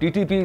TTP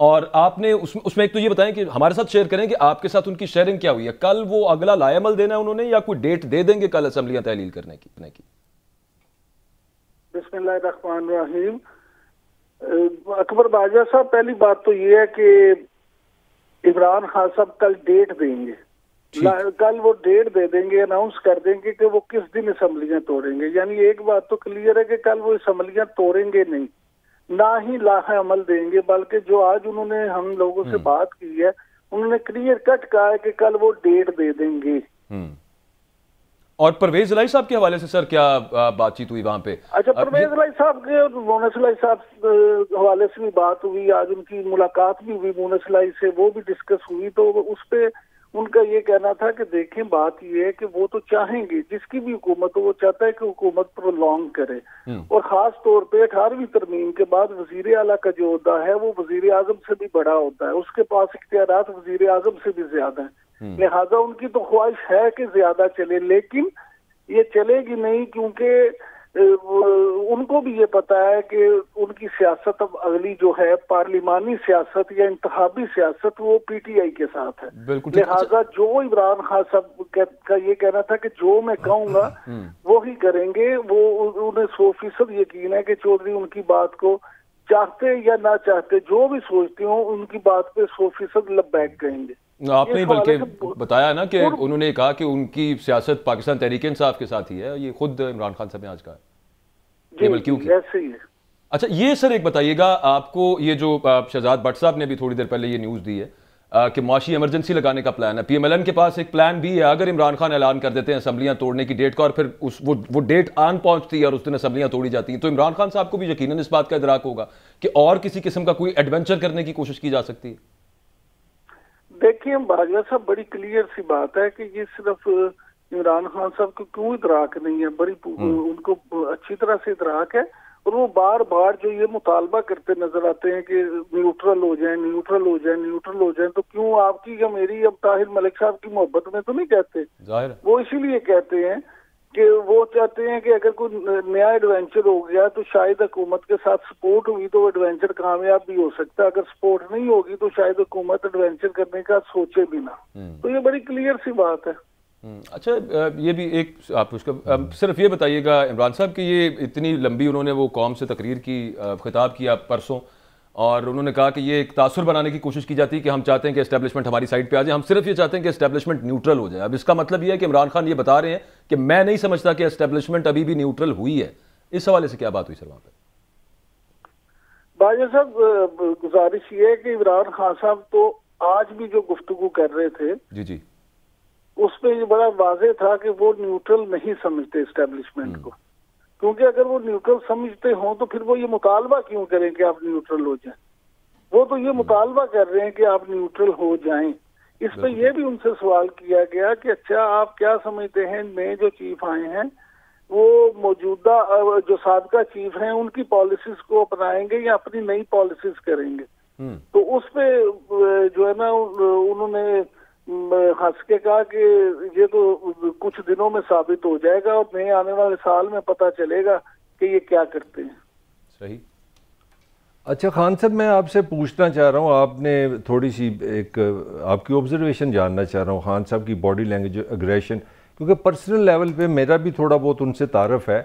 اور آپ نے اس میں ایک تو یہ بتائیں کہ ہمارے ساتھ شیئر کریں کہ آپ کے ساتھ ان کی شیئرنگ کیا ہوئی ہے، کل وہ اگلا لائے عمل دینا ہے انہوں نے یا کوئی ڈیٹ دے دیں گے کل اسمبلیاں تحلیل کرنے کی؟ بسم اللہ الرحمن الرحیم۔ اکبر باجوہ صاحب، پہلی بات تو یہ ہے کہ عمران خان صاحب کل ڈیٹ دیں گے، کل وہ ڈیٹ دے دیں گے، اناؤنس کر دیں گے کہ وہ کس دن اسمبلیاں توڑیں گے۔ یعنی ایک بات تو کلیئر ہے کہ کل وہ اسمبلیاں توڑیں گے نہیں، نہ ہی لاہ عمل دیں گے، بلکہ جو آج انہوں نے ہم لوگوں سے بات کی ہے انہوں نے کلیئر کٹ کہا ہے کہ کل وہ ڈیٹ دے دیں گے۔ اور پرویز الہی صاحب کے حوالے سے سر کیا بات چیت ہوئی وہاں پہ؟ اچھا، پرویز الہی صاحب کے اور مونس الہی صاحب حوالے سے بھی بات ہوئی، آج ان کی ملاقات بھی ہوئی مونس الہی سے، وہ بھی ڈسکس ہوئی، تو اس پہ ان کا یہ کہنا تھا کہ دیکھیں بات یہ ہے کہ وہ تو چاہیں گے، جس کی بھی حکومت ہو وہ چاہتا ہے کہ حکومت پرولونگ کرے، اور خاص طور پہ 18ویں ترمیم کے بعد وزیر اعلیٰ کا جو عہدہ ہے وہ وزیر اعظم سے بھی بڑا ہوتا ہے، اس کے پاس اختیارات وزیر اعظم سے بھی زیادہ ہیں، لہذا ان کی تو خواہش ہے کہ زیادہ چلے، لیکن یہ چلے گی نہیں، کیونکہ ان کو بھی یہ پتا ہے کہ ان کی سیاست اب اگلی جو ہے پارلیمانی سیاست یا انتخابی سیاست وہ پی ٹی آئی کے ساتھ ہے، لہذا جو عمران خان صاحب کا یہ کہنا تھا کہ جو میں کہوں گا وہی کریں گے، وہ انہیں 100% یقین ہے کہ چودھری ان کی بات کو چاہتے یا نہ چاہتے جو بھی سوچتے ہوں ان کی بات پہ 100% لبیک کہیں گے۔ آپ نے بلکہ بتایا نا کہ انہوں نے کہا کہ ان کی سیاست پاکستان تحریک انصاف کے ساتھ ہی ہے، یہ خود عمران خان صاحب نے آج کہا ہے۔ ایسے ہی ہے۔ اچھا یہ سر ایک بتائیے گا، آپ کو یہ جو شہزاد بٹ صاحب نے بھی تھوڑی دیر پہلے یہ نیوز دی ہے کہ معاشی ایمرجنسی لگانے کا پلان ہے، پی ایم ایل این کے پاس ایک پلان بھی ہے، اگر عمران خان اعلان کر دیتے ہیں اسمبلیاں توڑنے کی ڈیٹ کا اور پھر وہ ڈیٹ آن پہنچتی ہے اور اس دن اسمبلیاں توڑی جاتی ہیں، تو عمران خان صاحب کو بھی یقیناً اس بات کا ادراک ہوگا کہ اور کسی قسم کا کوئی ایڈونچر کرنے کی کوشش کی جا سکتی ہے۔ دیکھیے باجوہ صاحب، بڑی کلیئر سی بات ہے کہ یہ صرف عمران خان صاحب کو کیوں ادراک نہیں ہے، بڑی ان کو اچھی طرح سے ادراک ہے، اور وہ بار بار جو یہ مطالبہ کرتے نظر آتے ہیں کہ نیوٹرل ہو جائیں نیوٹرل ہو جائیں نیوٹرل ہو جائیں، تو کیوں آپ کی یا میری اب طاہر ملک صاحب کی محبت میں تو نہیں کہتے، وہ اسی لیے کہتے ہیں کہ وہ چاہتے ہیں کہ اگر کوئی نیا ایڈونچر ہو گیا تو شاید حکومت کے ساتھ سپورٹ ہوئی تو وہ ایڈونچر کامیاب بھی ہو سکتا ہے، اگر سپورٹ نہیں ہوگی تو شاید حکومت ایڈونچر کرنے کا سوچے بھی نہ، تو یہ بڑی کلیئر سی بات ہے۔ اچھا یہ بھی ایک آپ اس کا صرف یہ بتائیے گا عمران صاحب کہ یہ اتنی لمبی انہوں نے وہ قوم سے تقریر کی، خطاب کیا پرسوں، اور انہوں نے کہا کہ یہ ایک تاثر بنانے کی کوشش کی جاتی ہے کہ ہم چاہتے ہیں کہ اسٹیبلشمنٹ ہماری سائڈ پہ آ جائے، ہم صرف یہ چاہتے ہیں کہ اسٹیبلشمنٹ نیوٹرل ہو جائے۔ اب اس کا مطلب یہ ہے کہ عمران خان یہ بتا رہے ہیں کہ میں نہیں سمجھتا کہ اسٹیبلشمنٹ ابھی بھی نیوٹرل ہوئی ہے، اس حوالے سے کیا بات ہوئی سر وہاں پہ؟ باجوہ صاحب گزارش یہ ہے کہ عمران خان صاحب تو آج بھی جو گفتگو کر رہے تھے جی اس پہ یہ بڑا واضح تھا کہ وہ نیوٹرل نہیں سمجھتے اسٹیبلشمنٹ کو، کیونکہ اگر وہ نیوٹرل سمجھتے ہوں تو پھر وہ یہ مطالبہ کیوں کریں کہ آپ نیوٹرل ہو جائیں، وہ تو یہ مطالبہ کر رہے ہیں کہ آپ نیوٹرل ہو جائیں۔ اس پہ یہ بھی ان سے سوال کیا گیا کہ اچھا آپ کیا سمجھتے ہیں نئے جو چیف آئے ہیں وہ موجودہ جو سابقہ چیف ہیں ان کی پالیسیز کو اپنائیں گے یا اپنی نئی پالیسیز کریں گے؟ تو اس پہ جو ہے نا انہوں نے ہنس کے کہا کہ یہ تو کچھ دنوں میں ثابت ہو جائے گا اور نئے آنے والے سال میں پتہ چلے گا کہ یہ کیا کرتے ہیں۔ صحیح۔ اچھا خان صاحب، میں آپ سے پوچھنا چاہ رہا ہوں، آپ نے تھوڑی سی ایک آپ کی آبزرویشن جاننا چاہ رہا ہوں خان صاحب کی باڈی لینگویج اگریشن، کیونکہ پرسنل لیول پہ میرا بھی تھوڑا بہت ان سے تعارف ہے،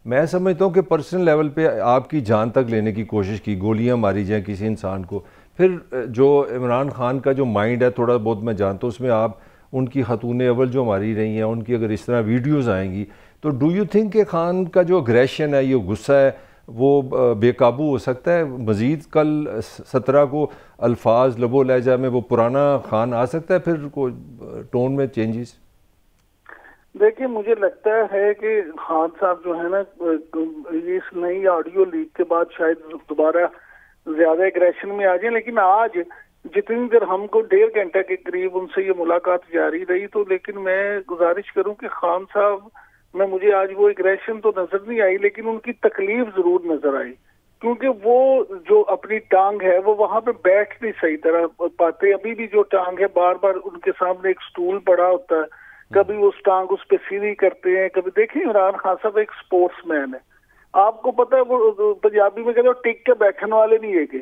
میں سمجھتا ہوں کہ پرسنل لیول پہ آپ کی جان تک لینے کی کوشش کی، گولیاں ماری جائیں کسی انسان کو، پھر جو عمران خان کا جو مائنڈ ہے تھوڑا بہت میں جانتا ہوں، اس میں آپ ان کی خاتون اول جو ماری رہی ہیں ان کی اگر اس طرح ویڈیوز آئیں گی تو ڈو یو تھنک کہ خان کا جو اگریشن ہے، یہ غصہ ہے، وہ بے قابو ہو سکتا ہے؟ مزید کل 17 کو الفاظ لب و لہجہ میں وہ پرانا خان آ سکتا ہے، پھر کوئی ٹون میں چینجز؟ دیکھیے مجھے لگتا ہے کہ خان صاحب جو ہے نا اس نئی آڈیو لیک کے بعد شاید دوبارہ زیادہ اگریشن میں آ جائیں، لیکن آج جتنی دیر ہم کو 1.5 گھنٹے کے قریب ان سے یہ ملاقات جاری رہی، تو لیکن میں گزارش کروں کہ خان صاحب میں مجھے آج وہ اگریشن تو نظر نہیں آئی، لیکن ان کی تکلیف ضرور نظر آئی، کیونکہ وہ جو اپنی ٹانگ ہے وہ وہاں پہ بیٹھ نہیں صحیح طرح پاتے، ابھی بھی جو ٹانگ ہے بار بار ان کے سامنے ایک سٹول پڑا ہوتا ہے، کبھی اس ٹانگ اس پہ سیدھی کرتے ہیں، کبھی دیکھیں عمران خان صاحب ایک سپورٹس مین ہے، آپ کو پتہ ہے وہ پنجابی میں کہتے ہیں ٹک کے بیٹھنے والے نہیں ہے کہ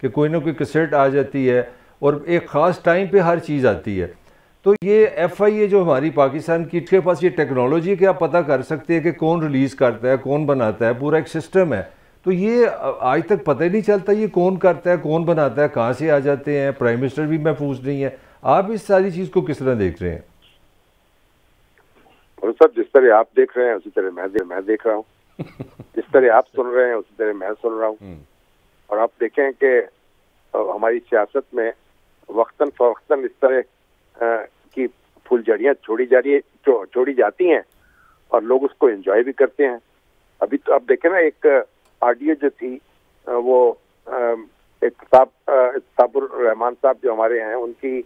کہ کوئی نہ کوئی کیسٹ آ جاتی ہے اور ایک خاص ٹائم پہ ہر چیز آتی ہے. تو یہ ایف آئی اے جو ہماری پاکستان کی، اس کے پاس یہ ٹیکنالوجی کہ آپ پتہ کر سکتے ہیں کہ کون ریلیز کرتا ہے، کون بناتا ہے، پورا ایک سسٹم ہے. تو یہ آج تک پتہ ہی نہیں چلتا یہ کون کرتا ہے، کون بناتا ہے، کہاں سے آ جاتے ہیں. پرائم منسٹر بھی محفوظ نہیں ہے. آپ اس ساری چیز کو کس طرح دیکھ رہے ہیں؟ اور سر جس طرح آپ دیکھ رہے ہیں اسی طرح میں دیکھ رہا ہوں. جس طرح آپ سن رہے ہیں اسی طرح میں سن رہا ہوں. اور آپ دیکھیں کہ ہماری سیاست میں وقتاً فوقتاً اس طرح کی پھول جھڑیاں چھوڑی جاتی ہیں اور لوگ اس کو انجوائے بھی کرتے ہیں. ابھی تو آپ دیکھیں نا، ایک آڈیو جو تھی وہ اقتاب الرحمان صاحب جو ہمارے ہیں ان کی،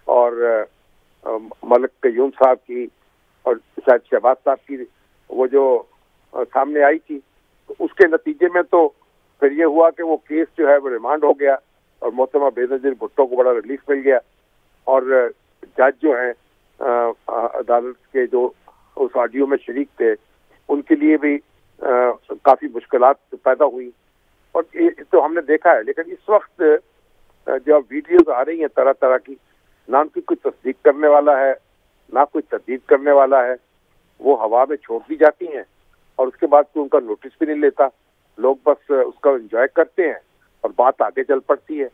اور ملک قیوم صاحب کی، اور شاید شہباز صاحب کی، وہ جو سامنے آئی تھی، اس کے نتیجے میں تو پھر یہ ہوا کہ وہ کیس جو ہے وہ ریمانڈ ہو گیا اور محترمہ بے نظیر بھٹو کو بڑا ریلیف مل گیا. اور جج جو ہیں عدالت کے جو اس آڈیو میں شریک تھے ان کے لیے بھی کافی مشکلات پیدا ہوئی. اور یہ تو ہم نے دیکھا ہے. لیکن اس وقت جو ویڈیوز آ رہی ہیں طرح طرح کی، نہ ان کی کوئی تصدیق کرنے والا ہے نہ کوئی تردید کرنے والا ہے، وہ ہوا میں چھوڑ دی جاتی ہیں اور اس کے بعد کوئی ان کا نوٹس بھی نہیں لیتا. لوگ بس اس کا انجوائے کرتے ہیں اور بات آگے چل پڑتی ہے.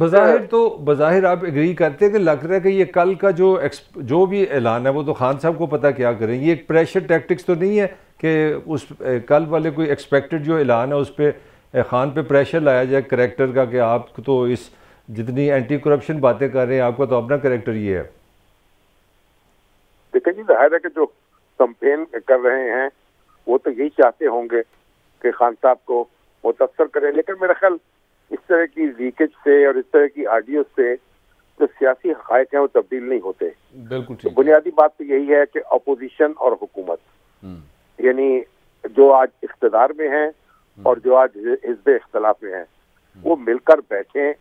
بظاہر آپ اگری کرتے ہیں کہ لگ رہا ہے کہ یہ کل کا جو بھی اعلان ہے وہ تو خان صاحب کو پتہ کیا کریں. یہ ایک پریشر ٹیکٹکس تو نہیں ہے کہ اس کل والے کوئی ایکسپیکٹڈ جو اعلان ہے اس پہ خان پہ پریشر لایا جائے کریکٹر کا کہ آپ تو اس جتنی اینٹی کرپشن باتیں کر رہے ہیں آپ کا تو اپنا کریکٹر یہ ہے؟ دیکھیں جی، ظاہر ہے کہ جو کمپین کر رہے ہیں وہ تو یہی چاہتے ہوں گے کہ خان صاحب کو متاثر کریں. لیکن میرا خیال اس طرح کی لیکیج سے اور اس طرح کی آڈیو سے جو سیاسی حقائق ہیں وہ تبدیل نہیں ہوتے. بالکل. بنیادی بات تو یہی ہے کہ اپوزیشن اور حکومت، یعنی جو آج اقتدار میں ہیں اور جو آج حزب اختلاف میں ہیں، وہ مل کر بیٹھیں،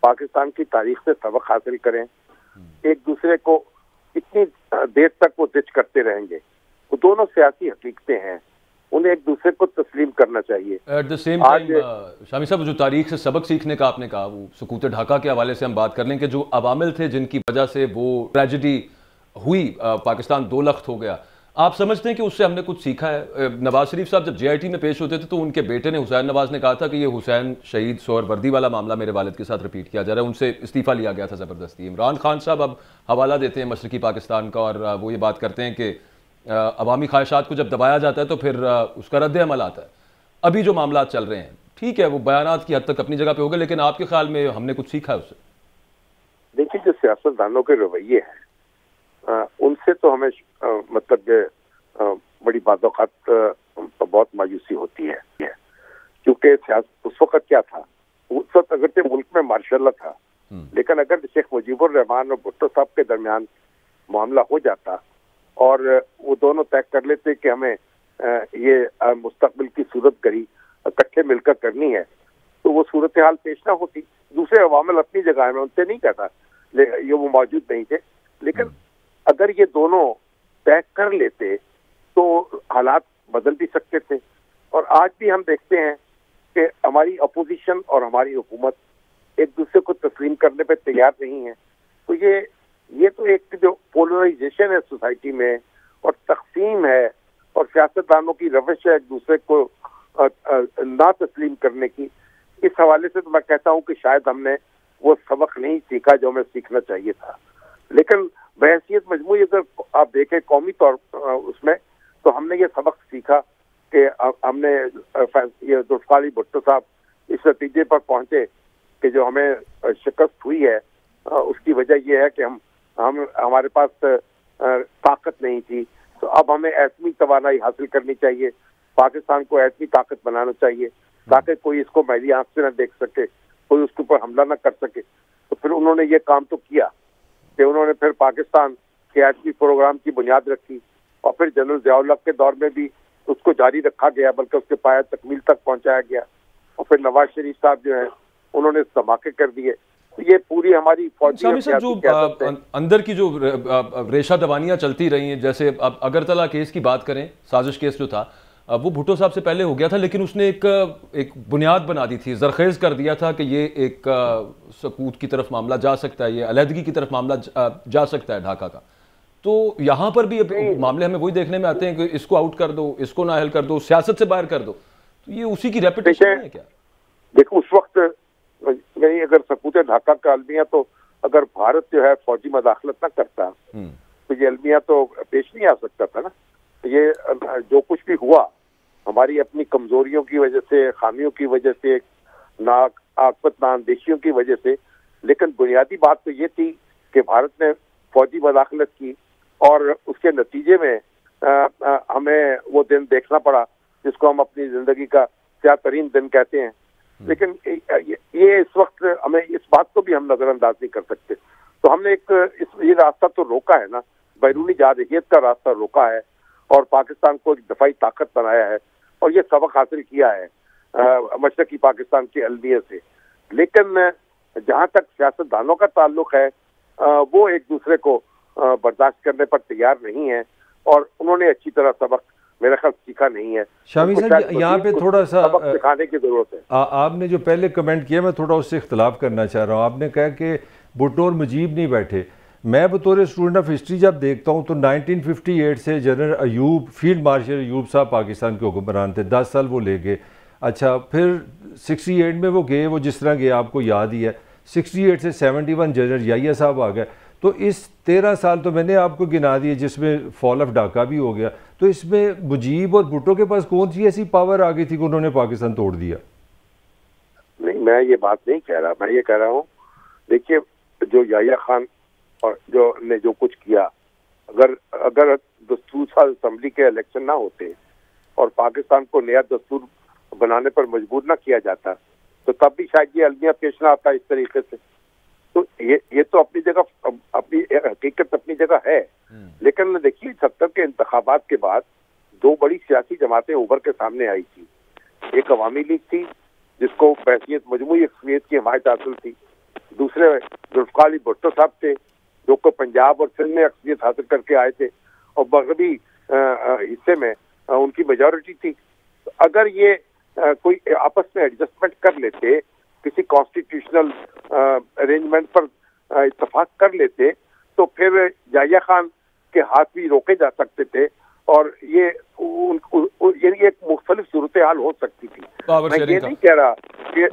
پاکستان کی تاریخ سے سبق حاصل کریں. ایک دوسرے کو اتنی دیر تک وہ زج کرتے رہیں گے. وہ دونوں سیاسی حقیقتیں ہیں، انہیں ایک دوسرے کو تسلیم کرنا چاہیے. ایٹ دا سیم ٹائم شامی صاحب، جو تاریخ سے سبق سیکھنے کا آپ نے کہا، وہ سکوت ڈھاکہ کے حوالے سے ہم بات کر لیں کہ جو عوامل تھے جن کی وجہ سے وہ ٹریجڈی ہوئی، پاکستان دو لخت ہو گیا. آپ سمجھتے ہیں کہ اس سے ہم نے کچھ سیکھا ہے؟ نواز شریف صاحب جب جے آئی ٹی میں پیش ہوتے تھے تو ان کے بیٹے نے حسین نواز نے کہا تھا کہ یہ حسین شہید سہر وردی والا معاملہ میرے والد کے ساتھ ریپیٹ کیا جا رہا ہے، ان سے استعفیٰ لیا گیا تھا زبردستی. عمران خان صاحب اب حوالہ دیتے ہیں مشرقی پاکستان کا اور وہ یہ بات کرتے ہیں کہ عوامی خواہشات کو جب دبایا جاتا ہے تو پھر اس کا رد عمل آتا ہے. ابھی جو معاملات چل رہے ہیں، ٹھیک ہے وہ بیانات کی حد تک اپنی جگہ پہ ہو گئے، لیکن آپ کے خیال میں ہم نے کچھ سیکھا ہے اس سے؟ دیکھیے، جو سیاستدانوں کے رویے ہیں ان سے تو ہمیں مطلب بڑی بعض اوقات بہت مایوسی ہوتی ہے. کیونکہ اس وقت کیا تھا، اس وقت اگرچہ ملک میں ماشاء اللہ تھا، لیکن اگر شیخ مجیب الرحمان اور بھٹو صاحب کے درمیان معاملہ ہو جاتا اور وہ دونوں طے کر لیتے کہ ہمیں یہ مستقبل کی صورت گری اکٹھے مل کر کرنی ہے، تو وہ صورتحال پیش نہ ہوتی. دوسرے عوامل اپنی جگہ میں ان سے نہیں کہتا، یہ وہ موجود نہیں تھے. لیکن اگر یہ دونوں طے کر لیتے تو حالات بدل بھی سکتے تھے. اور آج بھی ہم دیکھتے ہیں کہ ہماری اپوزیشن اور ہماری حکومت ایک دوسرے کو تسلیم کرنے پہ تیار نہیں ہے. تو یہ تو ایک جو پولرائزیشن ہے سوسائٹی میں اور تقسیم ہے اور سیاستدانوں کی روش ہے ایک دوسرے کو نہ تسلیم کرنے کی، اس حوالے سے تو میں کہتا ہوں کہ شاید ہم نے وہ سبق نہیں سیکھا جو ہمیں سیکھنا چاہیے تھا. لیکن بحیثیت مجموعی اگر آپ دیکھیں قومی طور اس میں، تو ہم نے یہ سبق سیکھا کہ ہم نے یہ ذوالفقار علی بھٹو صاحب اس نتیجے پر پہنچے کہ جو ہمیں شکست ہوئی ہے اس کی وجہ یہ ہے کہ ہمارے پاس طاقت نہیں تھی. تو اب ہمیں ایٹمی توانائی حاصل کرنی چاہیے، پاکستان کو ایٹمی طاقت بنانا چاہیے تاکہ کوئی اس کو میلی آنکھ سے نہ دیکھ سکے، کوئی اس کے اوپر حملہ نہ کر سکے. تو پھر انہوں نے یہ کام تو کیا کہ انہوں نے پھر پاکستان کے ایٹمی پروگرام کی بنیاد رکھی اور پھر جنرل ضیاء الحق کے دور میں بھی اس کو جاری رکھا گیا، بلکہ اس کے پایہ تکمیل تک پہنچایا گیا. اور پھر نواز شریف صاحب جو ہیں انہوں نے دھماکے کر دیے. یہ پوری ہماری فوجی جو اندر کی جو ریشہ دوانیاں چلتی رہی ہیں، جیسے اب اگرتلہ کیس کی بات کریں، سازش کیس جو تھا، وہ بھٹو صاحب سے پہلے ہو گیا تھا، لیکن اس نے ایک بنیاد بنا دی تھی، زرخیز کر دیا تھا کہ یہ ایک سقوط کی طرف معاملہ جا سکتا ہے، یہ علیحدگی کی طرف معاملہ جا سکتا ہے ڈھاکہ کا. تو یہاں پر بھی معاملے ہمیں وہی دیکھنے میں آتے ہیں کہ اس کو آؤٹ کر دو، اس کو نااہل کر دو، سیاست سے باہر کر دو. تو یہ اسی کی ریپیٹیشن ہے کیا؟ دیکھو اس وقت یعنی اگر سقوط ڈھاکہ کا المیہ تو اگر بھارت جو ہے فوجی مداخلت نہ کرتا تو یہ المیہ تو پیش نہیں آ سکتا تھا نا. یہ جو کچھ بھی ہوا ہماری اپنی کمزوریوں کی وجہ سے، خامیوں کی وجہ سے، عاقبت نااندیشیوں کی وجہ سے، لیکن بنیادی بات تو یہ تھی کہ بھارت نے فوجی مداخلت کی اور اس کے نتیجے میں ہمیں وہ دن دیکھنا پڑا جس کو ہم اپنی زندگی کا سیاہ ترین دن کہتے ہیں. لیکن یہ اس وقت ہمیں اس بات کو بھی ہم نظر انداز نہیں کر سکتے. تو ہم نے یہ راستہ تو روکا ہے نا، بیرونی جارحیت کا راستہ روکا ہے اور پاکستان کو ایک دفاعی طاقت بنایا ہے اور یہ سبق حاصل کیا ہے مشرقی پاکستان کے المیہ سے. لیکن جہاں تک سیاستدانوں کا تعلق ہے وہ ایک دوسرے کو برداشت کرنے پر تیار نہیں ہیں اور انہوں نے اچھی طرح سبق میرا خیال سیکھا نہیں ہے. شامی صاحب یہاں پہ تھوڑا سا سبق سکھانے کی ضرورت ہے. آپ نے جو پہلے کمنٹ کیا میں تھوڑا اس سے اختلاف کرنا چاہ رہا ہوں. آپ نے کہا کہ بھٹو اور مجیب نہیں بیٹھے. میں بطور اسٹوڈنٹ آف ہسٹری جب دیکھتا ہوں تو 1958 سے general Ayub, field marshal Ayub صاحب پاکستان کے حکمران تھے، 10 سال وہ لے گئے. اچھا پھر 68 میں وہ گئے، وہ جس طرح گئے آپ کو یاد ہی ہے. 68 سے 71 جنرل یحییٰ صاحب آ گئے. تو اس 13 سال تو میں نے آپ کو گنا دیے جس میں فال آف ڈھاکہ بھی ہو گیا. تو اس میں مجیب اور بھٹو کے پاس کون سی ایسی پاور آ گئی تھی کہ انہوں نے پاکستان توڑ دیا؟ نہیں، میں یہ بات نہیں کہہ رہا. میں یہ کہہ رہا ہوں دیکھیے جو یحییٰ خان اور جو کچھ کیا، اگر دستور ساز اسمبلی کے الیکشن نہ ہوتے اور پاکستان کو نیا دستور بنانے پر مجبور نہ کیا جاتا تو تب بھی شاید یہ المیہ پیش نہ آتا اس طریقے سے. تو یہ تو اپنی جگہ، اپنی حقیقت اپنی جگہ ہے. لیکن دیکھیے 70 کے انتخابات کے بعد دو بڑی سیاسی جماعتیں ابھر کے سامنے آئی تھی. ایک عوامی لیگ تھی جس کو بحیثیت مجموعی اکثریت کی حمایت حاصل تھی. دوسرے ذوالفقار علی بھٹو صاحب تھے جو کو پنجاب اور سندھ میں اکثریت حاصل کر کے آئے تھے اور مغربی حصے میں ان کی میجورٹی تھی. اگر یہ کوئی آپس میں ایڈجسٹمنٹ کر لیتے، کسی کانسٹیٹیوشنل ارینجمنٹ پر اتفاق کر لیتے تو پھر یحییٰ خان کے ہاتھ بھی روکے جا سکتے تھے اور یہ یعنی ایک مختلف صورتحال ہو سکتی تھی. میں یہ نہیں کہہ رہا کہ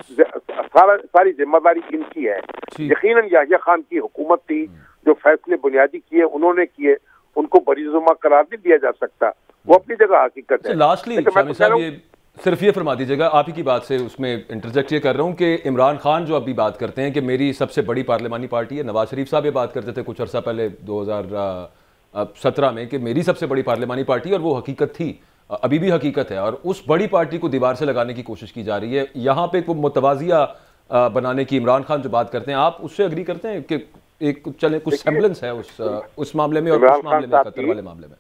ساری ذمہ داری ان کی ہے. یقیناً یحییٰ خان کی حکومت تھی، جو فیصلے بنیادی کیے انہوں نے کیے، ان کو بری ذمہ قرار نہیں دیا جا سکتا. وہ اپنی جگہ حقیقت ہے. لاسٹلی شامی صاحب یہ صرف یہ فرما دیجیے گا، آپ ہی کی بات سے اس میں انٹرجیکٹ یہ کر رہا ہوں کہ عمران خان جو ابھی بات کرتے ہیں کہ میری سب سے بڑی پارلیمانی پارٹی ہے، نواز شریف صاحب یہ بات کرتے تھے کچھ عرصہ پہلے 2017 میں کہ میری سب سے بڑی پارلیمانی پارٹی اور وہ حقیقت تھی، ابھی بھی حقیقت ہے، اور اس بڑی پارٹی کو دیوار سے لگانے کی کوشش کی جا رہی ہے. یہاں پہ کوئی متوازیہ بنانے کی عمران خان جو بات کرتے ہیں، آپ اس سے اگری کرتے ہیں کہ ایک چلے کچھ سیمبلنس ہے اس معاملے میں اور اس معاملے میں، قطر والے معاملے میں؟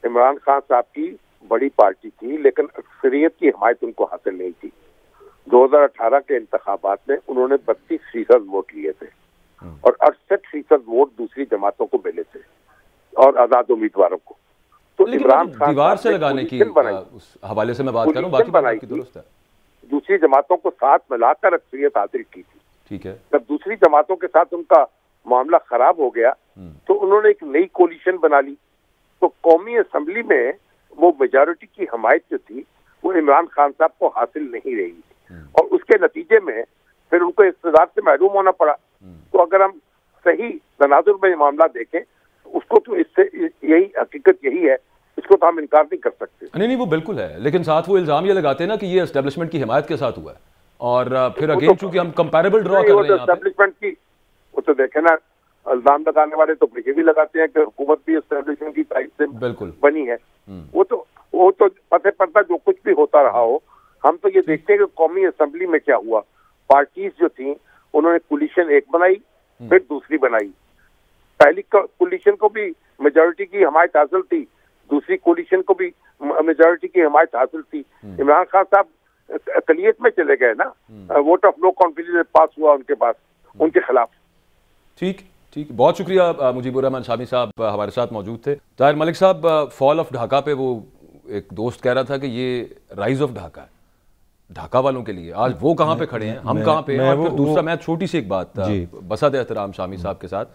عمران خان صاحب کی بڑی پارٹی تھی لیکن اکثریت کی حمایت ان کو حاصل نہیں تھی. 2018 کے انتخابات میں انہوں نے 32% ووٹ لیے تھے اور 68% ووٹ دوسری جماعتوں کو ملے تھے اور آزاد امیدواروں کو. تو عمران خان دیوار سے لگانے کی اس حوالے سے میں بات کر رہا ہوں، باقی بات کی درست ہے. دوسری جماعتوں کو ساتھ ملا کر اکثریت حاصل کی تھی. ٹھیک ہے. جب دوسری جماعتوں کے ساتھ ان کا معاملہ خراب ہو گیا تو انہوں نے ایک نئی کولیشن بنا لی. تو قومی اسمبلی میں وہ میجورٹی کی حمایت جو تھی وہ عمران خان صاحب کو حاصل نہیں رہی اور اس کے نتیجے میں پھر ان کو اقتدار سے محروم ہونا پڑا. تو اگر ہم صحیح تناظر میں معاملہ دیکھیں اس کو تو اس سے یہی حقیقت یہی ہے، اس کو تو ہم انکار نہیں کر سکتے. نہیں وہ بالکل ہے، لیکن ساتھ وہ الزام یہ لگاتے ہیں نا کہ یہ اسٹیبلشمنٹ کی حمایت کے ساتھ ہوا ہے اور پھر اگین چونکہ ہم کمپیریبل ڈرا کر رہے ہیں اسٹیبلشمنٹ کی. وہ تو دیکھیں نا، الزام لگانے والے تو یہ بھی لگاتے ہیں کہ حکومت بھی اسٹیبلشمنٹ کی تائید سے بالکل بنی ہے. وہ تو پتہ پڑتا جو کچھ بھی ہوتا رہا ہو. ہم تو یہ دیکھتے ہیں کہ قومی اسمبلی میں کیا ہوا. پارٹیز جو تھیں انہوں نے کولیشن ایک بنائی پھر دوسری بنائی. پہلی کولیشن کو بھی میجورٹی کی حمایت حاصل تھی، دوسری کولیشن کو بھی میجورٹی کی حمایت حاصل تھی. عمران خان صاحب اقلیت میں چلے گئے نا، ووٹ آف نو کانفیڈنس پاس ہوا ان کے پاس، ان کے خلاف. ٹھیک، بہت شکریہ مجیب الرحمان شامی صاحب ہمارے ساتھ موجود تھے. طاہر ملک صاحب، فال آف ڈھاکہ پہ وہ ایک دوست کہہ رہا تھا کہ یہ رائز آف ڈھاکہ ہے ڈھاکہ والوں کے لیے. آج وہ کہاں پہ کھڑے ہیں, ہم کہاں پہ ہیں. اور پھر دوسرا میں چھوٹی سی ایک بات بساط احترام شامی صاحب کے ساتھ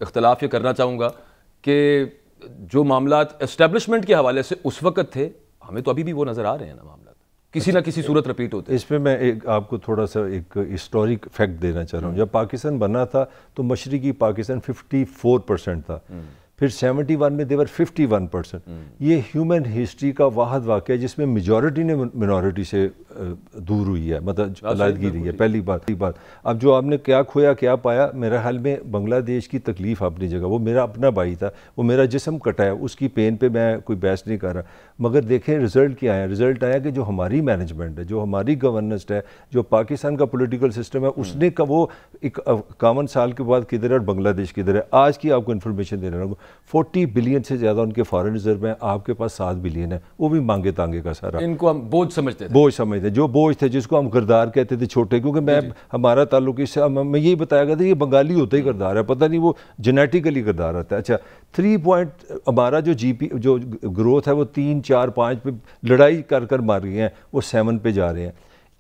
اختلاف یہ کرنا چاہوں گا کہ جو معاملات اسٹیبلشمنٹ کے حوالے سے اس وقت تھے, ہمیں تو ابھی بھی وہ نظر آ رہے ہیں نا معاملات کسی نہ کسی صورت رپیٹ ہوتے ہیں. اس پہ میں آپ کو تھوڑا سا ایک ہسٹورک فیکٹ دینا چاہ رہا ہوں. جب پاکستان بنا تھا تو مشرقی پاکستان 54% تھا, پھر 71 میں دیور 51%. یہ ہیومن ہسٹری کا واحد واقعہ ہے جس میں میجورٹی نے منورٹی سے دور ہوئی ہے, مطلب علیحدگی رہی ہے. پہلی بات. اب جو آپ نے کیا کھویا کیا پایا, میرے حال میں بنگلہ دیش کی تکلیف اپنی جگہ, وہ میرا اپنا بھائی تھا, وہ میرا جسم کٹا ہے, اس کی پین پہ میں کوئی بحث نہیں کر رہا. مگر دیکھیں رزلٹ کیا ہے. رزلٹ آیا کہ جو ہماری مینجمنٹ ہے, جو ہماری گورننس ہے, جو پاکستان کا پولیٹیکل سسٹم ہے, اس نے وہ 51 سال کے بعد کدھر ہے اور بنگلہ دیش کدھر ہے. آج کی آپ کو انفارمیشن دے رہا ہوں, 40 بلین سے زیادہ ان کے فارن ریزرو ہیں, آپ کے پاس 7 بلین ہے, وہ بھی مانگے تانگے کا سارا. ان کو ہم بوجھ سمجھتے تھے, جو بوجھ تھے, جس کو ہم غردار کہتے تھے چھوٹے, کیونکہ ہمارا تعلق اس سے میں یہی بتایا گیا تھا یہ بنگالی ہوتا ہی غردار ہے, پتہ نہیں وہ جینیٹیکلی غردار رہتا ہے. اچھا 3 پوائنٹ ہمارا جو جو گروتھ ہے وہ 3 4 5 پہ لڑائی کر مار گئے ہیں, وہ 7 پہ جا رہے ہیں.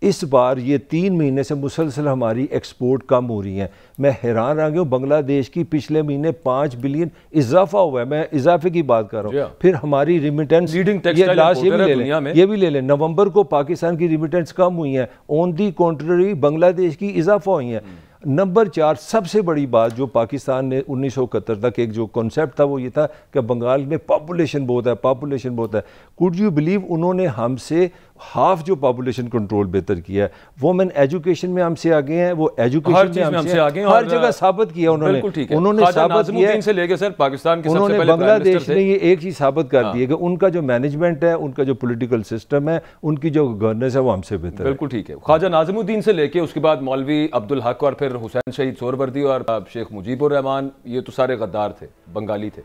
اس بار یہ 3 مہینے سے مسلسل ہماری ایکسپورٹ کم ہو رہی ہیں. میں حیران رہ گیا ہوں, بنگلہ دیش کی پچھلے مہینے 5 بلین اضافہ ہوا ہے, میں اضافے کی بات کر رہا ہوں. پھر ہماری ریمیٹنس یہ بھی لے لیں, نومبر کو پاکستان کی ریمیٹنس کم ہوئی ہیں, آن دی کنٹرری بنگلہ دیش کی اضافہ ہوئی ہیں. نمبر 4 سب سے بڑی بات جو پاکستان نے 1971 تک ایک جو کنسیپٹ تھا وہ یہ تھا کہ بنگال میں پاپولیشن بہت ہے. کوڈ یو بلیو انہوں نے ہم سے ہاف جو پاپولیشن کنٹرول بہتر کیا ہے. وومن ایجوکیشن میں ہم سے آگے ہیں, وہ ایجوکیشن میں ہم سے آگے ہیں, ہر جگہ ثابت کیا انہوں نے ثابت کیا سے لے کے سر پاکستان کے انہوں نے بنگلہ دیش نے یہ ایک چیز ثابت کر دی ہے کہ ان کا جو مینجمنٹ ہے, ان کا جو پولیٹیکل سسٹم ہے, ان کی جو گورننس ہے وہ ہم سے بہتر ہے. بالکل ٹھیک ہے. خواجہ ناظم الدین سے لے کے اس کے بعد مولوی عبدالحق اور پھر حسین شہید سہروردی اور شیخ مجیب الرحمان, یہ تو سارے غدار تھے, بنگالی تھے.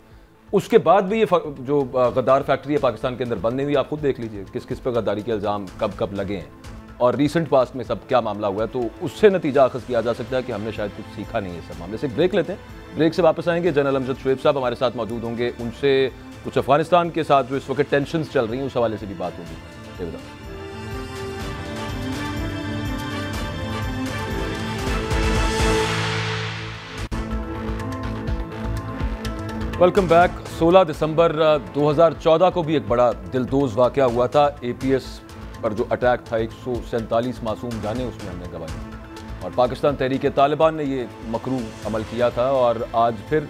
اس کے بعد بھی یہ جو غدار فیکٹری ہے پاکستان کے اندر بند نہیں ہوئی. آپ خود دیکھ لیجئے کس کس پہ غداری کے الزام کب لگے ہیں اور ریسنٹ پاسٹ میں سب کیا معاملہ ہوا ہے. تو اس سے نتیجہ اخذ کیا جا سکتا ہے کہ ہم نے شاید کچھ سیکھا نہیں ہے اس معاملے سے. بریک لیتے ہیں, بریک سے واپس آئیں گے. جنرل امجد شعیب صاحب ہمارے ساتھ موجود ہوں گے, ان سے کچھ افغانستان کے ساتھ جو اس وقت ٹینشنز چل رہی ہیں اس حوالے سے بھی بات ہوگی. Welcome back. 16 دسمبر 2014 کو بھی ایک بڑا دلدوز واقعہ ہوا تھا. اے پی ایس پر جو اٹیک تھا, 147 معصوم جانیں اس میں ہم نے گنوائی, اور پاکستان تحریک طالبان نے یہ مکروہ عمل کیا تھا. اور آج پھر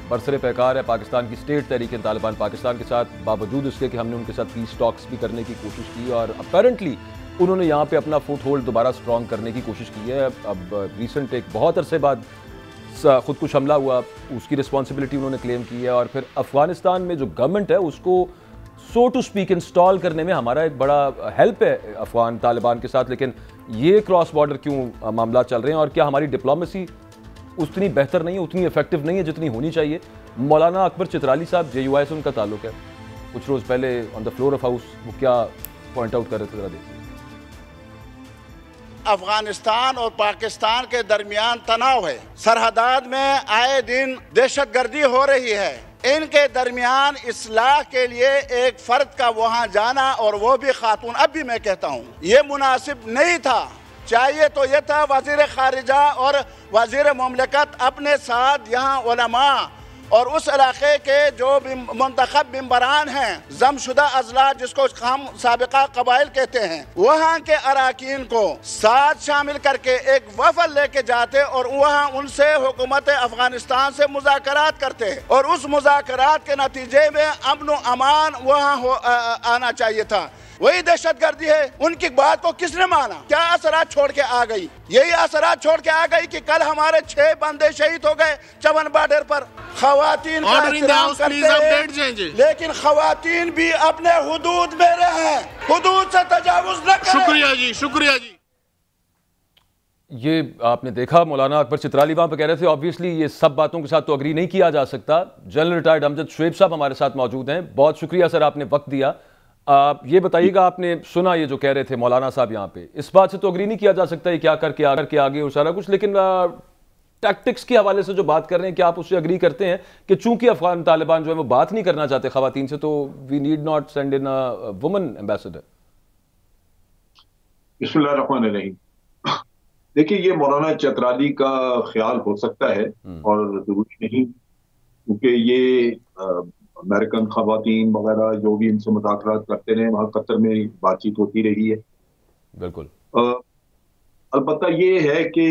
برسر پیکار ہے پاکستان کی اسٹیٹ تحریک طالبان پاکستان کے ساتھ, باوجود اس کے کہ ہم نے ان کے ساتھ پیس ٹاکس بھی کرنے کی کوشش کی, اور اپیرنٹلی انہوں نے یہاں پہ اپنا فٹ ہولڈ دوبارہ اسٹرانگ کرنے کی کوشش کی ہے. اب ریسنٹ ایک بہت عرصے بعد خودکش حملہ ہوا, اس کی رسپانسبلٹی انہوں نے کلیم کی ہے. اور پھر افغانستان میں جو گورنمنٹ ہے اس کو سو ٹو سپیک انسٹال کرنے میں ہمارا ایک بڑا ہیلپ ہے افغان طالبان کے ساتھ. لیکن یہ کراس بارڈر کیوں معاملات چل رہے ہیں, اور کیا ہماری ڈپلومیسی اتنی بہتر نہیں ہے, اتنی افیکٹو نہیں ہے جتنی ہونی چاہیے؟ مولانا اکبر چترالی صاحب JUI سے ان کا تعلق ہے, کچھ روز پہلے آن دا فلور آف ہاؤس وہ کیا پوائنٹ آؤٹ کر رہے تھے, ذرا دیکھیں. افغانستان اور پاکستان کے درمیان تناؤ ہے, سرحدات میں آئے دن دہشت گردی ہو رہی ہے. ان کے درمیان اصلاح کے لیے ایک فرد کا وہاں جانا, اور وہ بھی خاتون, اب بھی میں کہتا ہوں یہ مناسب نہیں تھا. چاہیے تو یہ تھا وزیر خارجہ اور وزیر مملکت اپنے ساتھ یہاں علماء اور اس علاقے کے جو منتخب ممبران ہیں, ضم شدہ اضلاع جس کو ہم سابقہ قبائل کہتے ہیں, وہاں کے اراکین کو ساتھ شامل کر کے ایک وفد لے کے جاتے اور وہاں ان سے حکومت افغانستان سے مذاکرات کرتے, اور اس مذاکرات کے نتیجے میں امن و امان وہاں آنا چاہیے تھا. وہی دہشت گردی ہے. ان کی بات کو کس نے مانا؟ کیا اثرات چھوڑ کے آ گئی؟ یہی اثرات چھوڑ کے آ گئی کہ کل ہمارے 6 بندے شہید ہو گئے چون بارڈر پر. خواتین کا احترام کرتے ہیں, لیکن خواتین بھی اپنے حدود میں رہیں, حدود سے تجاوز نہ کریں. شکریہ جی, شکریہ جی. یہ آپ نے دیکھا مولانا اکبر چترالی وہاں پہ کہہ رہے تھے. آبویسلی یہ سب باتوں کے ساتھ تو اگری نہیں کیا جا سکتا. جنرل ریٹائرڈ امجد شعیب صاحب ہمارے ساتھ موجود ہیں. بہت شکریہ سر, آپ نے وقت دیا. یہ بتائیے گا, آپ نے سنا یہ جو کہہ رہے تھے مولانا صاحب یہاں پہ, اس بات سے تو اگری نہیں کیا جا سکتا یہ کیا کر کے آگے اور سارا کچھ, لیکن ٹیکٹکس کے حوالے سے جو بات کر رہے ہیں، کیا آپ اس سے اگری کرتے ہیں کہ چونکہ افغان طالبان جو ہے وہ بات نہیں کرنا چاہتے خواتین سے، تو we need not send in women ambassador? بسم اللہ الرحمن الرحیم. دیکھیے، یہ مولانا چترالی کا خیال ہو سکتا ہے اور ضروری نہیں، کیونکہ یہ امریکن خواتین وغیرہ جو بھی ان سے مذاکرات کرتے رہے، وہاں قطر میں بات چیت ہوتی رہی ہے. بالکل. البتہ یہ ہے کہ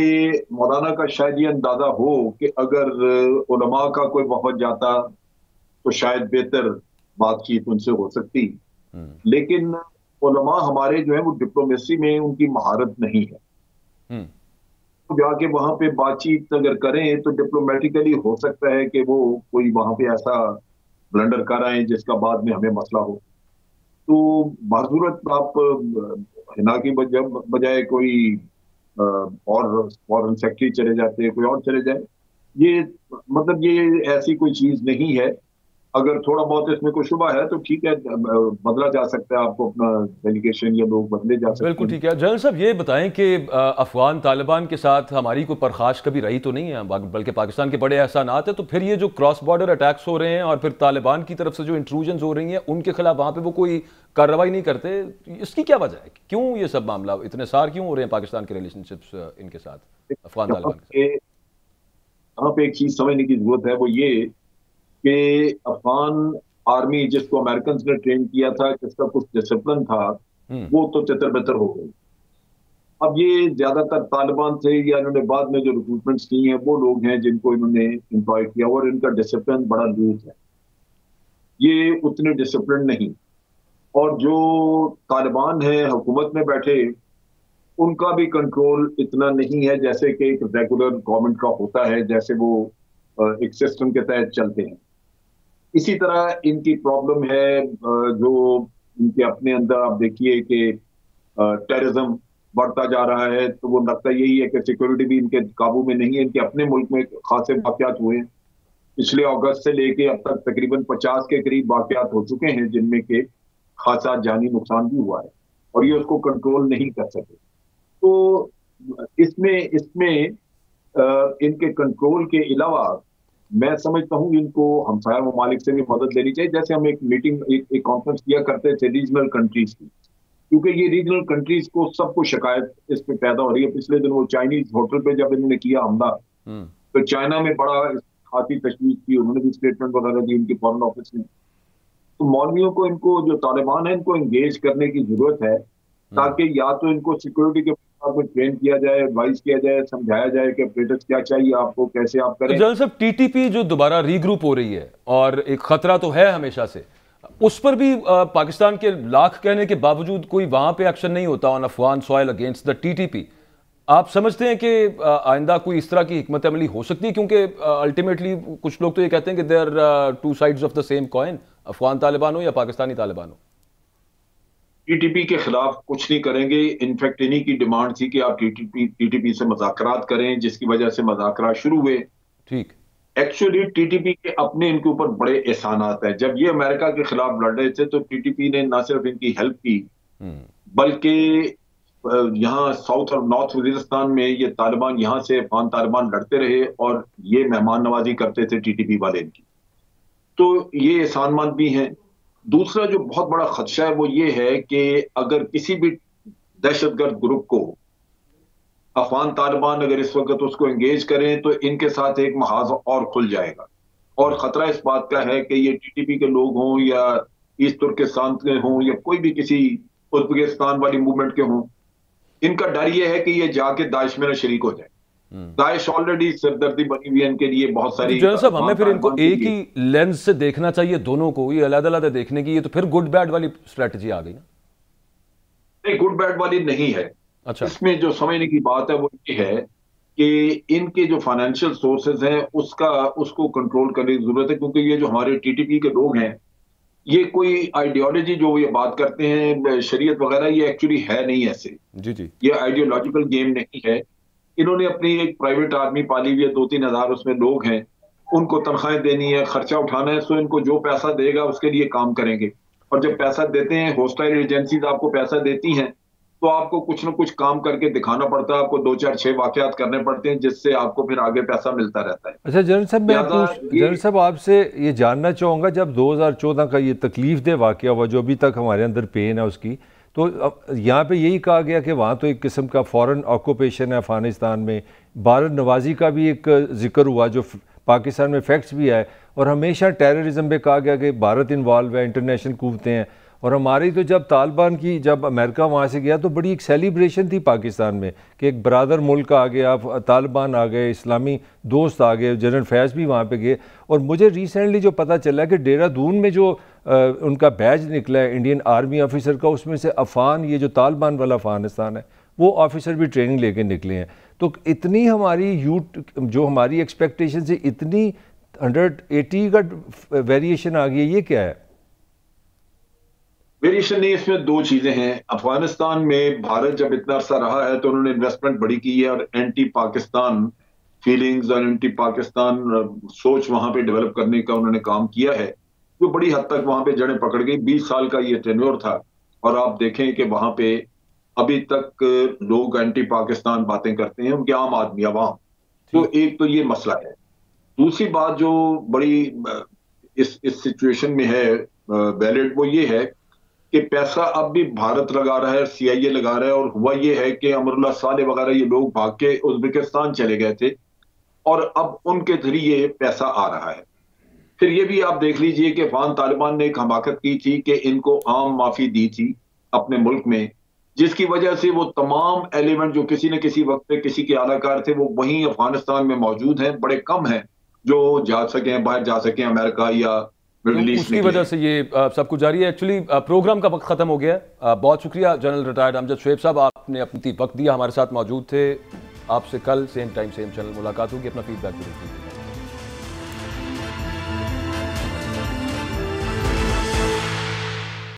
مولانا کا شاید یہ اندازہ ہو کہ اگر علماء کا کوئی وفد جاتا تو شاید بہتر بات چیت ان سے ہو سکتی، لیکن علماء ہمارے جو ہیں وہ ڈپلومیسی میں ان کی مہارت نہیں ہے. جا کے وہاں پہ بات چیت اگر کریں تو ڈپلومیٹیکلی ہو سکتا ہے کہ وہ کوئی وہاں پہ ایسا بلنڈر کر آئیں جس کا بعد میں ہمیں مسئلہ ہو. تو بضرورت آپ ہنا کی بجائے کوئی اور فورن سیکٹری چلے جاتے ہیں، کوئی اور چلے جائے. یہ مطلب یہ ایسی کوئی چیز نہیں ہے. اگر تھوڑا بہت اس میں کوئی شبہ ہے تو ٹھیک ہے، بدلا جا سکتا ہے، آپ کو اپنا ڈیلیگیشن یا لوگ بدلے جا سکتے ہیں. بالکل ٹھیک ہے. جنرل صاحب یہ بتائیں کہ افغان طالبان کے ساتھ ہماری کوئی پرخاش کبھی رہی تو نہیں ہے، بلکہ پاکستان کے بڑے احسانات ہیں، تو پھر یہ جو کراس بارڈر اٹیکس ہو رہے ہیں اور پھر طالبان کی طرف سے جو انٹروژنز ہو رہی ہیں ان کے خلاف وہاں پہ وہ کوئی کارروائی نہیں کرتے، اس کی کیا وجہ ہے؟ کیوں یہ سب معاملہ اتنے سار کیوں ہو رہے ہیں پاکستان کے ریلیشن شپس ان کے ساتھ، افغان طالبان کے ساتھ؟ یہاں پہ ایک چیز سمجھنے کی ضرورت ہے، وہ یہ کہ افغان آرمی جس کو امریکنز نے ٹرین کیا تھا، جس کا کچھ ڈسپلن تھا، وہ تو تتر بتر ہو گئی. اب یہ زیادہ تر طالبان سے یا انہوں نے بعد میں جو ریکروٹمنٹس کی ہیں وہ لوگ ہیں جن کو انہوں نے امپلوائے کیا، اور ان کا ڈسپلن بڑا لوز ہے، یہ اتنے ڈسپلن نہیں. اور جو طالبان ہیں حکومت میں بیٹھے، ان کا بھی کنٹرول اتنا نہیں ہے جیسے کہ ایک ریگولر گورنمنٹ کا ہوتا ہے، جیسے وہ ایک سسٹم کے تحت چلتے ہیں. اسی طرح ان کی پرابلم ہے جو ان کے اپنے اندر، آپ دیکھیے کہ ٹیررزم بڑھتا جا رہا ہے، تو وہ لگتا یہی ہے کہ سیکورٹی بھی ان کے قابو میں نہیں ہے. ان کے اپنے ملک میں خاصے واقعات ہوئے ہیں، پچھلے اگست سے لے کے اب تک تقریباً 50 کے قریب واقعات ہو چکے ہیں، جن میں کہ خاصا جانی نقصان بھی ہوا ہے، اور یہ اس کو کنٹرول نہیں کر سکے. تو اس میں ان کے کنٹرول کے علاوہ میں سمجھتا ہوں ان کو ہمسایہ ممالک سے بھی مدد لینی چاہیے. جیسے ہم ایک میٹنگ، ایک کانفرنس کیا کرتے تھے ریجنل کنٹریز کی، کیونکہ یہ ریجنل کنٹریز کو سب کو شکایت اس پہ پیدا ہو رہی ہے. پچھلے دن وہ چائنیز ہوٹل پہ جب انہوں نے کیا حملہ، تو چائنا میں بڑا خاصی تشویش کی، انہوں نے بھی اسٹیٹمنٹ وغیرہ دی ان کے فارن آفس میں. تو مولویوں کو، ان کو جو طالبان ہیں، ان کو انگیج کرنے کی ضرورت ہے، تاکہ یا تو ان کو سیکورٹی کے کو ٹرین کیا جائے، ایڈوائز کیا جائے، سمجھایا جائے کہ اپریٹس کیا چاہیے آپ کو، کیسے آپ کریں. جنرل صاحب ٹی ٹی پی جو دوبارہ ری گروپ ہو رہی ہے اور ایک خطرہ تو ہے ہمیشہ سے، اس پر بھی پاکستان کے لاکھ کہنے کے باوجود کوئی وہاں پہ ایکشن نہیں ہوتا on Afghan soil against the T T P. آپ سمجھتے ہیں کہ آئندہ کوئی اس طرح کی حکمت عملی ہو سکتی ہے؟ کیونکہ الٹیمیٹلی کچھ لوگ تو یہ کہتے ہیں کہ they are two sides of the same coin, Afghan Taliban ہو یا پاکستانی طالبان ہو. ٹی ٹی پی کے خلاف کچھ نہیں کریں گے. انفیکٹ انہی کی ڈیمانڈ تھی کہ آپ ٹی ٹی پی سے مذاکرات کریں، جس کی وجہ سے مذاکرات شروع ہوئے. ٹھیک. ایکچولی ٹی ٹی پی کے اپنے ان کے اوپر بڑے احسانات ہیں. جب یہ امریکہ کے خلاف لڑ رہے تھے تو ٹی ٹی پی نے نہ صرف ان کی ہیلپ کی، بلکہ یہاں ساؤتھ اور نارتھ وزیرستان میں یہ طالبان، یہاں سے افغان طالبان لڑتے رہے اور یہ مہمان نوازی کرتے تھے ٹی ٹی پی والے ان کی. تو یہ احسان مند بھی ہیں. دوسرا جو بہت بڑا خدشہ ہے وہ یہ ہے کہ اگر کسی بھی دہشت گرد گروپ کو افغان طالبان اگر اس وقت اس کو انگیج کریں تو ان کے ساتھ ایک محاذ اور کھل جائے گا. اور خطرہ اس بات کا ہے کہ یہ ٹی ٹی پی کے لوگ ہوں یا ایسٹ ترکستان کے ہوں یا کوئی بھی کسی ازبکستان والی موومنٹ کے ہوں، ان کا ڈر یہ ہے کہ یہ جا کے داعش میں نہ شریک ہو جائے. داعش آلریڈی سردردی بنی ہوئی ہے ان کے لیے بہت ساری. جنرل صاحب ہمیں پھر ان کو ایک ہی لینز سے دیکھنا چاہیے دونوں کو، یہ علیحدہ علیحدہ دیکھنے کی، یہ تو پھر گڈ بیڈ والی اسٹریٹجی آ گئی نا؟ نہیں، گڈ بیڈ والی نہیں ہے. اچھا، اس میں جو سمجھنے کی بات ہے وہ یہ ہے کہ ان کے جو فائنینشیل سورسز ہیں اس کو کنٹرول کرنے کی ضرورت ہے. کیونکہ یہ جو ہمارے ٹی ٹی پی کے لوگ ہیں، یہ کوئی آئیڈیالوجی جو یہ بات کرتے ہیں شریعت وغیرہ، یہ ایکچولی ہے نہیں ایسے. جی، یہ آئیڈیالوجیکل گیم نہیں ہے. انہوں نے اپنی ایک پرائیویٹ آرمی پالی ہوئی ہے، 2-3 ہزار اس میں لوگ ہیں، ان کو تنخواہیں دینی ہے، خرچہ اٹھانا ہے. سو ان کو جو پیسہ دے گا اس کے لیے کام کریں گے. اور جب پیسہ دیتے ہیں، ہوسٹائل ایجنسیز آپ کو پیسہ دیتی ہیں تو آپ کو کچھ نہ کچھ کام کر کے دکھانا پڑتا ہے, آپ کو 2-4-6 واقعات کرنے پڑتے ہیں جس سے آپ کو پھر آگے پیسہ ملتا رہتا ہے. اچھا جنرل صاحب, جنرل صاحب آپ سے یہ جاننا چاہوں گا, جب 2014 کا یہ تکلیف دہ واقعہ ہوا جو ابھی تک ہمارے اندر پین ہے اس کی, تو یہاں پہ یہی کہا گیا کہ وہاں تو ایک قسم کا فورن آکوپیشن ہے افغانستان میں, بھارت نوازی کا بھی ایک ذکر ہوا جو پاکستان میں فیکٹس بھی آئے, اور ہمیشہ ٹیررزم پہ کہا گیا کہ بھارت انوالو ہے, انٹرنیشنل قوتیں ہیں. اور ہماری تو جب طالبان کی جب امریکہ وہاں سے گیا تو بڑی ایک سیلیبریشن تھی پاکستان میں کہ ایک برادر ملک آ گیا, طالبان آ گئے, اسلامی دوست آ گئے, جنرل فیض بھی وہاں پہ گئے. اور مجھے ریسنٹلی جو پتہ چلا کہ دہرادون میں جو ان کا بیج نکلا ہے انڈین آرمی آفیسر کا, اس میں سے عفان, یہ جو طالبان والا افغانستان ہے, وہ آفیسر بھی ٹریننگ لے کے نکلے ہیں. تو اتنی ہماری جو ہماری ایکسپیکٹیشن سے اتنی 180 کا ویریشن آ گئی ہے, یہ کیا ہے؟ ویریشن نہیں, اس میں دو چیزیں ہیں. افغانستان میں بھارت جب اتنا عرصہ رہا ہے تو انہوں نے انویسٹمنٹ بڑی کی ہے, اور اینٹی پاکستان فیلنگز اور اینٹی پاکستان سوچ وہاں پہ ڈیولپ کرنے کا انہوں نے کام کیا ہے, جو بڑی حد تک وہاں پہ جڑیں پکڑ گئی. 20 سال کا یہ ٹینیور تھا, اور آپ دیکھیں کہ وہاں پہ ابھی تک لوگ اینٹی پاکستان باتیں کرتے ہیں, ان کے عام آدمی عوام. تو ایک تو یہ مسئلہ ہے. دوسری بات جو بڑی اس سچویشن میں ہے ویلڈ, وہ یہ ہے کہ پیسہ اب بھی بھارت لگا رہا ہے, سی آئی اے لگا رہا ہے. اور ہوا یہ ہے کہ امر اللہ صالح وغیرہ یہ لوگ بھاگ کے ازبکستان چلے گئے تھے, اور اب ان کے ذریعے پیسہ آ رہا ہے. پھر یہ بھی آپ دیکھ لیجئے کہ افغان طالبان نے ایک حماقت کی تھی کہ ان کو عام معافی دی تھی اپنے ملک میں, جس کی وجہ سے وہ تمام ایلیمنٹ جو کسی نہ کسی وقت پہ کسی کے اعلی کار تھے وہ وہیں افغانستان میں موجود ہیں. بڑے کم ہیں جو جا سکیں, باہر جا سکیں امریکہ یا اس کی وجہ سے یہ سب کچھ جاری ہے. ایکچولی پروگرام کا وقت ختم ہو گیا ہے. بہت شکریہ جنرل ریٹائرڈ امجد شعیب صاحب, آپ نے اپنی وقت دیا, ہمارے ساتھ موجود تھے. آپ سے کل سیم ٹائم سیم چینل ملاقات ہوگی. اپنا فیڈ بیک ضرور دیجیے.